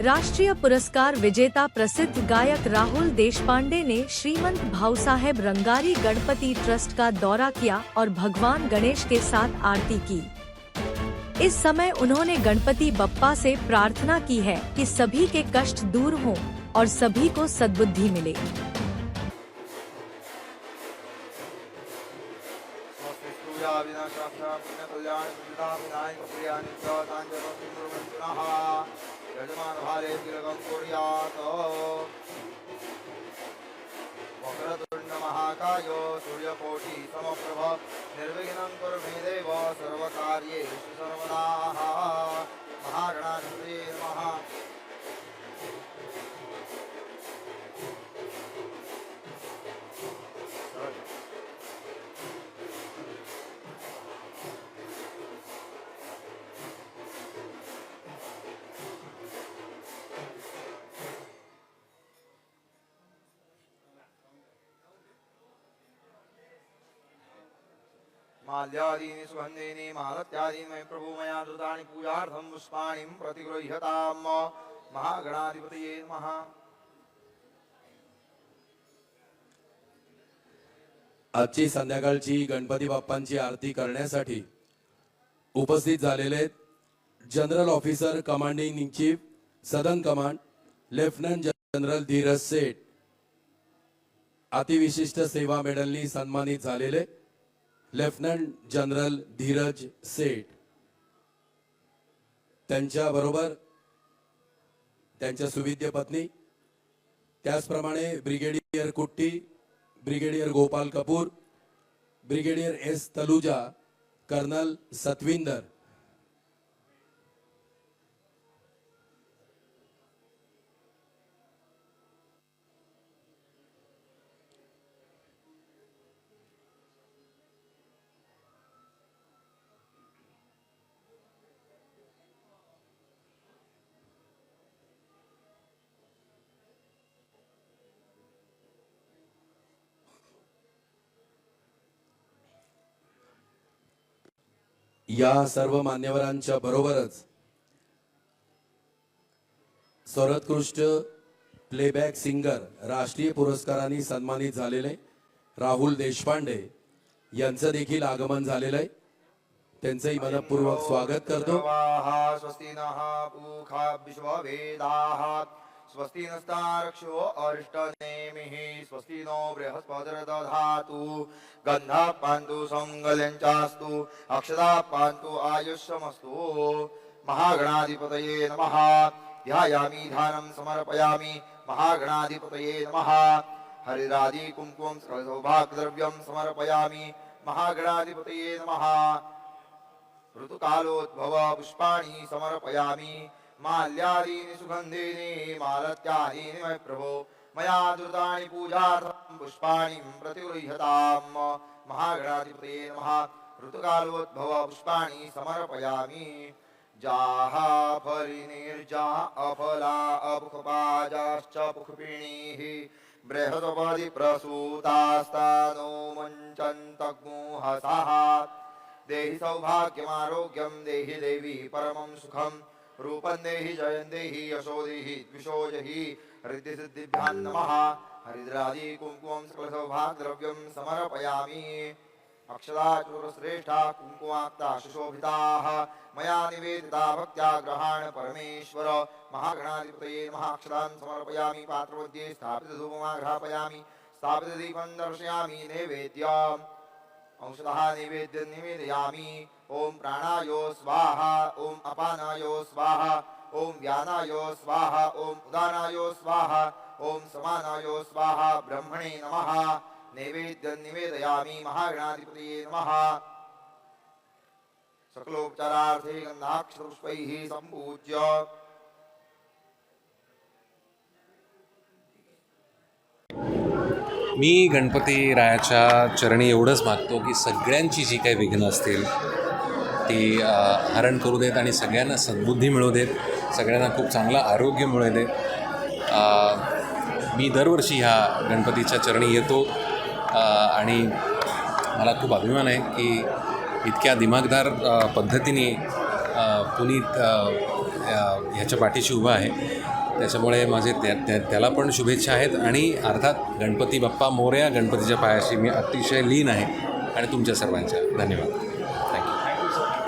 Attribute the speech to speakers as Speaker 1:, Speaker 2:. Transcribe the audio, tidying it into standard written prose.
Speaker 1: राष्ट्रीय पुरस्कार विजेता प्रसिद्ध गायक राहुल देशपांडे ने श्रीमंत भाऊसाहेब रंगारी गणपति ट्रस्ट का दौरा किया और भगवान गणेश के साथ आरती की। इस समय उन्होंने गणपति बप्पा से प्रार्थना की है कि सभी के कष्ट दूर हों और सभी को सद्बुद्धि मिले।
Speaker 2: वक्रतुंड महाकायो सूर्यकोटि समप्रभ निर्विघ्नं कुरु मे देव सर्वकार्येषु सर्वदा। महागणाधिपतये नमः। माल्यादीनि सुगन्धीनि मालत्यादीनि मयि प्रभु मया धृतानि पूजार्थं पुष्पाणि प्रतिगृह्यताम्। महागणाधिपतये नमः।
Speaker 3: आजची संध्याकाळची गणपती बाप्पांची आरती करण्यासाठी उपस्थित झालेले general officer commanding in chief southern command lieutenant general Dhiraj Seth, अतिविशिष्ट सेवा मेडलनी सन्मानित झालेले लेफ्टनंट जनरल धीरज सेठ, त्यांच्याबरोबर त्यांच्या सुविद्य पत्नी, त्याचप्रमाणे brigadier Kutty, brigadier Gopal Kapoor, brigadier S Taluja, colonel Satwinder, या सर्व मान्यवरांच्या बरोबरच सर्वोत्कृष्ट प्लेबॅक सिंगर राष्ट्रीय पुरस्कारांनी सन्मानित झालेले राहुल देशपांडे यांचं देखील आगमन झालेलं आहे। त्यांचंही मनपूर्वक स्वागत करतो।
Speaker 2: स्वस्ति नः पूषा विश्ववेदाः स्वस्ति नस्तारक्षो अरिष्टनेमिः स्वस्ति नो बृहस्पतिर्दधातु गन्धः पान्तु संगलञ्चास्तु अक्षताः पान्तु आयुष्यमस्तु। महागणाधिपतये नमः। ध्यायामि ध्यानं समर्पयामि। महागणाधिपतये नमः। हरिरादि कुंकुमं सौभाग्यद्रव्यं समर्पयामि। महागणाधिपतये नमः। ऋतुकालोद्भव पुष्पाणि समर्पयामि। माल्यादीनि सुगन्धीनि मालत्यादीनि मयि प्रभो मया धृतानि पूजार्थं पुष्पाणि प्रतिगृह्यताम्। महागणाधिपतये नमः। ऋतुकालोद्भव पुष्पाणि समर्पयामि। जाः फलिनिर्जा अफला अपुखपाजाश्च पुखपिणीः बृहदपदि प्रसूतास्तानो मुञ्चन्तग्मुहसाः। देहि सौभाग्यमारोग्यं देहि देवी परमं सुखं रूपं देहि जयं देहि यशो देहि द्विषो जहि हृदि सिद्धिभ्यां नमः। हरिद्रादि कुंकुमं सकल सौभाग्यद्रव्यं समर्पयामि। अक्षताचूरश्रेष्ठा कुंकुमाक्ता सुशोभिताः मया निवेदिता भक्त्या ग्रहाण परमेश्वर। महागणाधिपतये नमः। अक्षतान् समर्पयामि। पात्रमध्ये स्थापितधूपमाघ्रापयामि। स्थापितदीपं दर्शयामि। नैवेद्यम् अंशतः नैवेद्यं निवेदयामि। ओम प्राणायो स्वाहा। ओम अपानायो स्वाहा। ओम व्यानायो स्वाहा। ओम उदानायो स्वाहा। ओम समानायो स्वाहा। ब्रह्मणे नमः। नैवेद्यं निवेदयामि। महागणाधिपतये नमः। सकलोपचारार्थे गन्धाक्षरपुष्पैः सम्पूज्य
Speaker 4: मी गणपती रायाच्या चरणी एवढंच मागतो की सगळ्यांची जी काही विघ्न असतील ती हरण करू देत आणि सगळ्यांना सद्बुद्धी मिळू देत, सगळ्यांना खूप चांगलं आरोग्य मिळू देत। मी दरवर्षी ह्या गणपतीच्या चरणी येतो आणि मला खूप अभिमान आहे की इतक्या दिमागदार पद्धतीने पुनीत ह्याच्या पाठीशी उभा आहे, त्याच्यामुळे माझे त्याला पण शुभेच्छा आहेत. आणि अर्थात गणपती बाप्पा मोरया, गणपतीच्या पायाशी मी अतिशय लीन आहे. आणि तुमच्या सर्वांच्या धन्यवाद.